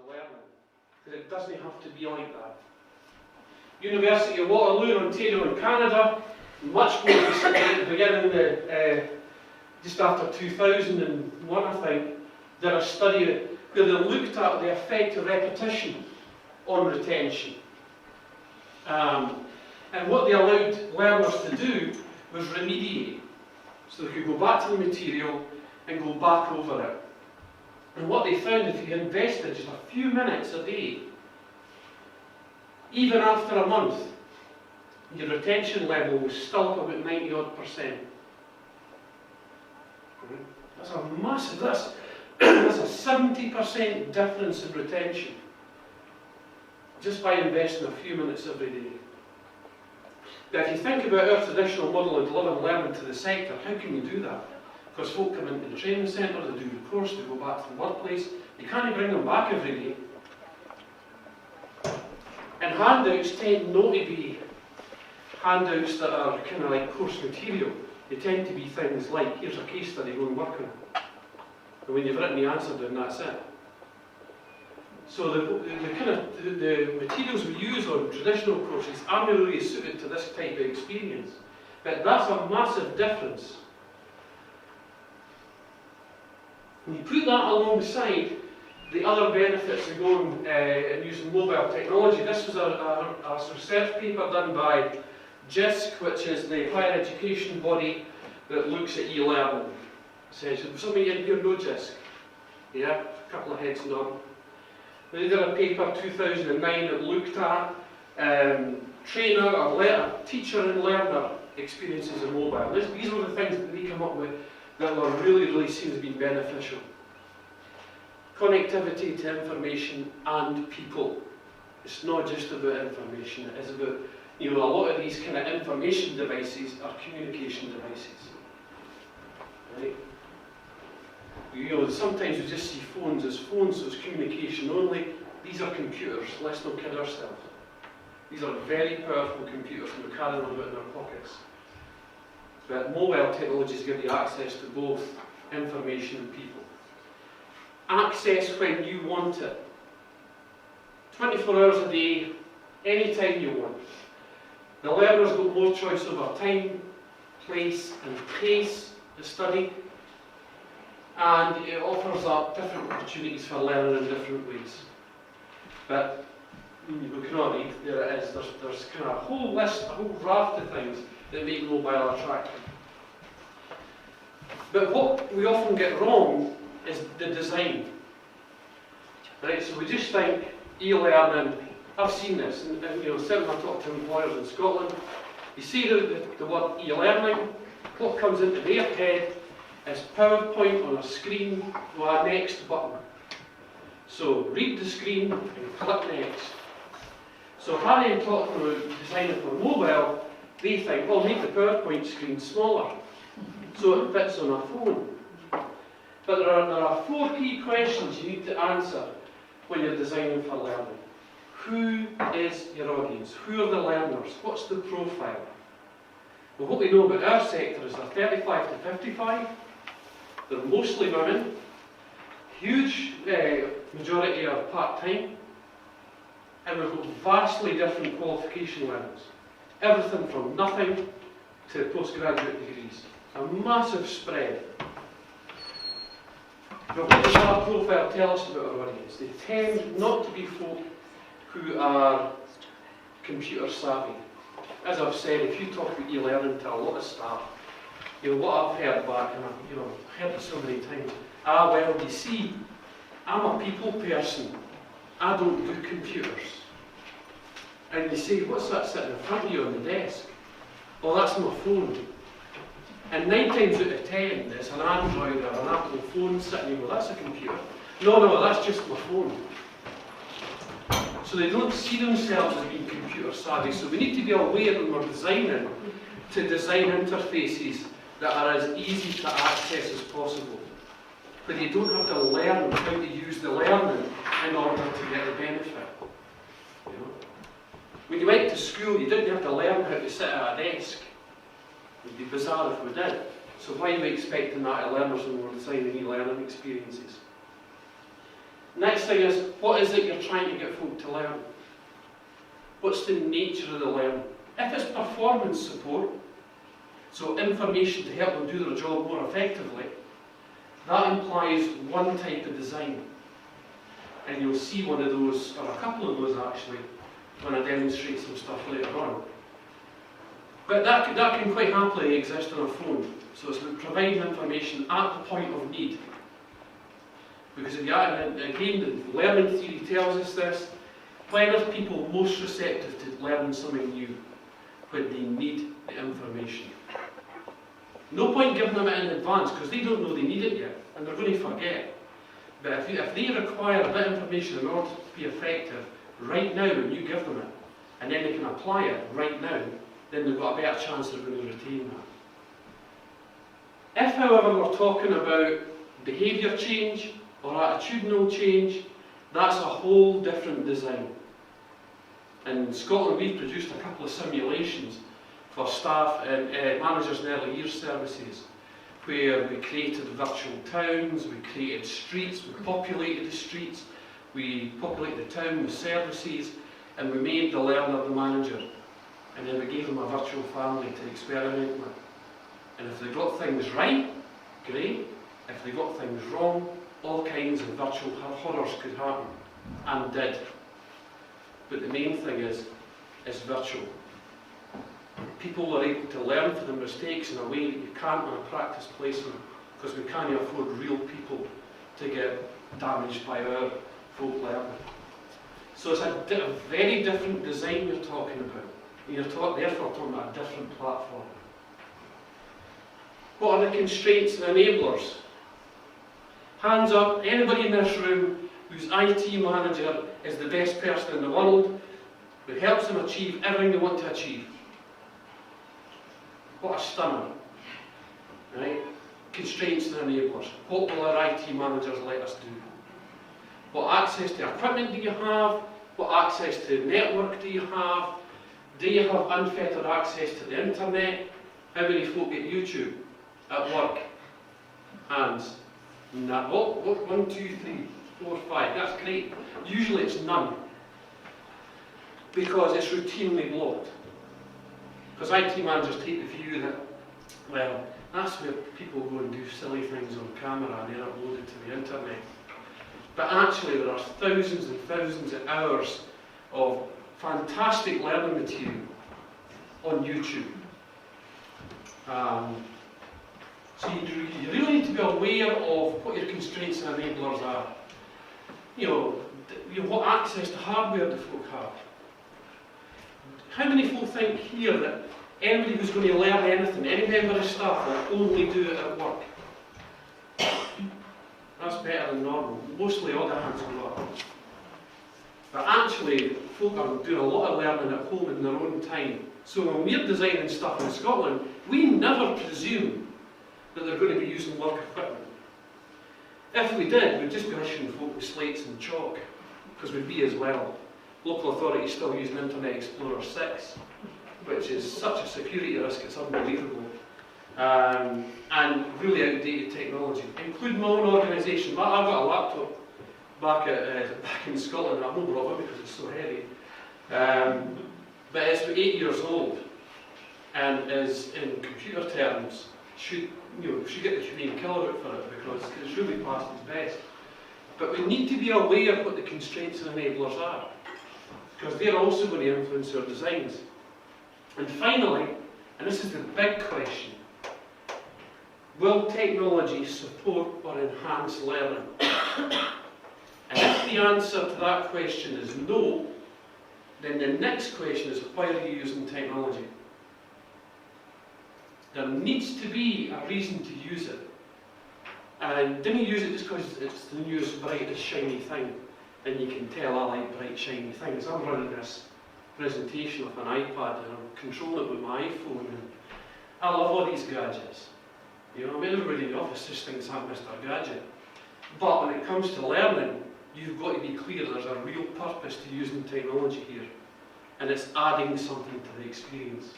of learning, because it doesn't have to be like that. University of Waterloo in Ontario in Canada, much more recently, at the beginning of the, just after 2001 I think, did a study where they looked at the effect of repetition on retention. And what they allowed learners to do was remediate. So they could go back to the material and go back over it. And what they found, if you invested just a few minutes a day, even after a month, your retention level was still about 90-odd%. That's a massive, that's a 70% difference in retention, just by investing a few minutes every day. Now, if you think about our traditional model of delivering learning to the sector, how can you do that? Because folk come into the training centre, they do the course, they go back to the workplace, you can't bring them back every day. And handouts tend not to be handouts that are kind of like course material. They tend to be things like, here's a case study, go and work on it. And when you've written the answer down, that's it. So the materials we use on traditional courses aren't really suited to this type of experience. But that's a massive difference. When you put that alongside the other benefits of going and using mobile technology, this was a research paper done by JISC, which is the higher education body that looks at e-learning. Essentially, some of you in here know JISC. Yeah, a couple of heads nod. They did a paper 2009 that looked at trainer or teacher and learner experiences in mobile. These were the things that they come up with that were really seems to be beneficial. Connectivity to information and people. It's not just about information, it is about, a lot of these kind of information devices are communication devices. Right? Sometimes we just see phones as phones, so it's communication only. These are computers, let's not kid ourselves. These are very powerful computers and we carry them about in our pockets. But mobile technologies give you access to both information and people. Access when you want it. 24 hours a day, anytime you want. The learner's got more choice over time, place and pace to study. And it offers up different opportunities for learning in different ways. But we cannot read, there it is, there's kind of a whole list, a whole raft of things that make mobile attractive. But what we often get wrong is the design. Right, so we just think e-learning, I've seen this, and certainly I talk to employers in Scotland, you see the word e-learning, what comes into their head is PowerPoint on a screen with a next button. So read the screen and click next. So if I then talk about designing for mobile, they think, well, make the PowerPoint screen smaller so it fits on a phone. But there are 4 key questions you need to answer when you're designing for learning. Who is your audience? Who are the learners? What's the profile? Well, what we know about our sector is they're 35 to 55. They're mostly women. Huge majority are part-time. And we've got vastly different qualification levels. Everything from nothing to postgraduate degrees. A massive spread. But what does our profile tell us about our audience? They tend not to be folk who are computer savvy. As I've said, if you talk about e-learning to a lot of staff, what I've heard back, and I've heard it so many times, well, you see, I'm a people person. I don't do computers. And you say, what's that sitting in front of you on the desk? Well, that's my phone. And 9 times out of 10, there's an Android or an Apple phone sitting there, well, that's a computer. No, that's just my phone. So they don't see themselves as being computer savvy. So we need to be aware when we're designing to design interfaces that are as easy to access as possible. But you don't have to learn how to use the learning in order to get the benefit. When you went to school, you didn't have to learn how to sit at a desk. It would be bizarre if we did. So why are we expecting that of learners when we're designing e-learning experiences? Next thing is, what is it you're trying to get folk to learn? What's the nature of the learning? If it's performance support, so information to help them do their job more effectively, that implies one type of design. And you'll see one of those, or a couple of those actually, when I demonstrate some stuff later on. But that can quite happily exist on a phone. So it's providing information at the point of need. Because again, the learning theory tells us this, when are people most receptive to learning something new? When they need the information. No point giving them it in advance, because they don't know they need it yet, and they're going to forget. But if they require a bit of information in order to be effective right now when you give them it, and then they can apply it right now, then they've got a better chance they're going to retain that. If, however, we're talking about behaviour change or attitudinal change, that's a whole different design. In Scotland, we've produced a couple of simulations for staff and managers in early years services, where we created virtual towns, we created streets, we populated the streets, we populated the town with services, and we made the learner the manager. And then we gave them a virtual family to experiment with. And if they got things right, great. If they got things wrong, all kinds of virtual horrors could happen, and did. But the main thing is virtual. People are able to learn from their mistakes in a way that you can't on a practice placement, because we can't afford real people to get damaged by our folk learning. So it's a very different design you're talking about. You're therefore talking about a different platform. What are the constraints and enablers? Hands up, anybody in this room whose IT manager is the best person in the world, who helps them achieve everything they want to achieve. What a stunner. Right? Constraints and enablers. What will our IT managers let us do? What access to equipment do you have? What access to network do you have? Do you have unfettered access to the internet? How many folk get YouTube at work? Hands. No. What? 1, 2, 3, 4, 5. That's great. Usually it's none. Because it's routinely blocked. Because IT managers take the view that, well, that's where people go and do silly things on camera and they're uploaded to the internet. But actually there are thousands and thousands of hours of fantastic learning material on YouTube. So you really need to be aware of what your constraints and enablers are. You know, what access to hardware do folk have? How many folk think here that anybody who's going to learn anything, any member of staff, will only do it at work? That's better than normal. Mostly all the hands go up. But actually, folk are doing a lot of learning at home in their own time. So when we're designing stuff in Scotland, we never presume that they're going to be using work equipment. If we did, we'd just be issuing folk with slates and chalk, because we'd be as well. Local authorities still using Internet Explorer 6, which is such a security risk, it's unbelievable. And really outdated technology, including my own organisation. I've got a laptop back in Scotland, I've not brought it because it's so heavy. But it's 8 years old, and is, in computer terms, should get the humane killer out for it, because it's really past its best. But we need to be aware of what the constraints and enablers are, because they're also going to influence our designs. And finally, and this is the big question, will technology support or enhance learning? And if the answer to that question is no, then the next question is, why are you using technology? There needs to be a reason to use it. And don't use it just because it's the newest, brightest, shiny thing. And you can tell I like bright, shiny things. I'm running this presentation off an iPad and I'm controlling it with my iPhone. And I love all these gadgets. You know, everybody in the office just thinks I'm Mr. Gadget. But when it comes to learning, you've got to be clear there's a real purpose to using technology here. And it's adding something to the experience.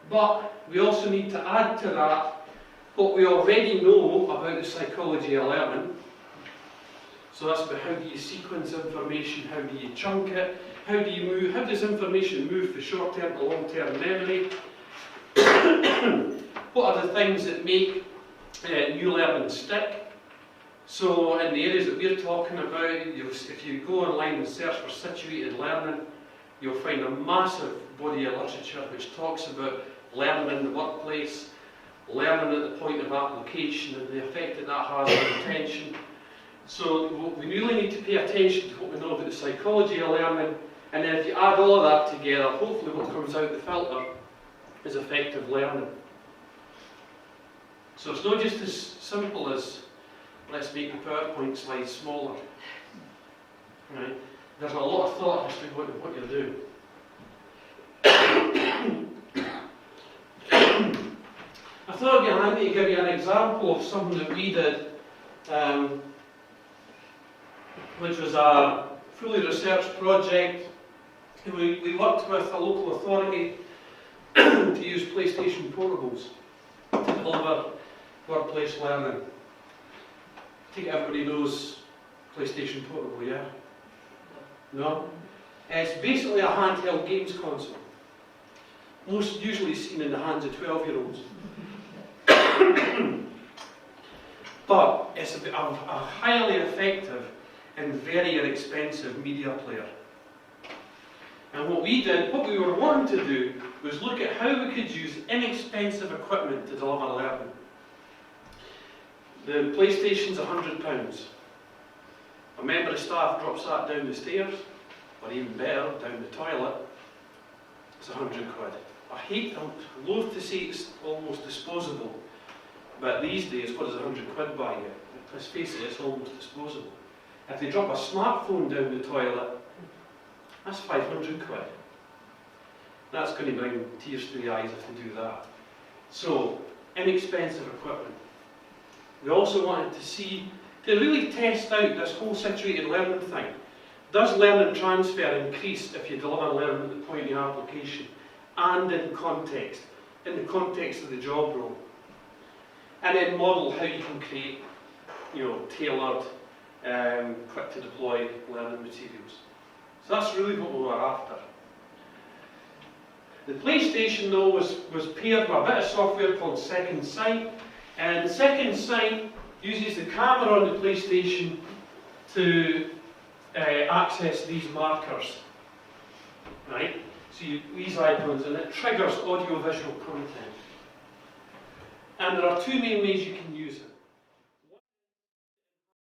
But we also need to add to that what we already know about the psychology of learning, So that's about how do you sequence information, how do you chunk it, how do you move, how does information move from short-term to long-term memory? What are the things that make new learning stick? So in the areas that we're talking about, if you go online and search for situated learning, you'll find a massive body of literature which talks about learning in the workplace, learning at the point of application and the effect that that has on retention. So we really need to pay attention to what we know about the psychology of learning, and then if you add all of that together, hopefully what comes out the filter is effective learning. So it's not just as simple as let's make the PowerPoint slides smaller. Right? There's a lot of thought as to what you're doing. I thought it'd be handy to give you an example of something that we did, which was a fully researched project. We worked with a local authority to use PlayStation Portables to deliver workplace learning. I think everybody knows PlayStation Portable, yeah? No? It's basically a handheld games console. Most usually seen in the hands of 12-year-olds. But it's a highly effective and very inexpensive media player. And what we were wanting to do was look at how we could use inexpensive equipment to deliver learning. The PlayStation's £100. A member of staff drops that down the stairs, or even better, down the toilet, it's £100. I'm loath to say it's almost disposable, but these days, what does £100 buy you? Let's face it, it's almost disposable. If they drop a smartphone down the toilet, that's £500. That's going to bring tears to the eyes if they do that. So, inexpensive equipment. We also wanted to really test out this whole situated learning thing. Does learning transfer increase if you deliver learning at the point of application and in the context of the job role? And then model how you can create, tailored, quick to deploy learning materials. So that's really what we were after. The PlayStation though was paired with a bit of software called Second Sight, and Second Sight uses the camera on the PlayStation to access these markers, right? So these icons, and it triggers audio-visual content. And there are two main ways you can use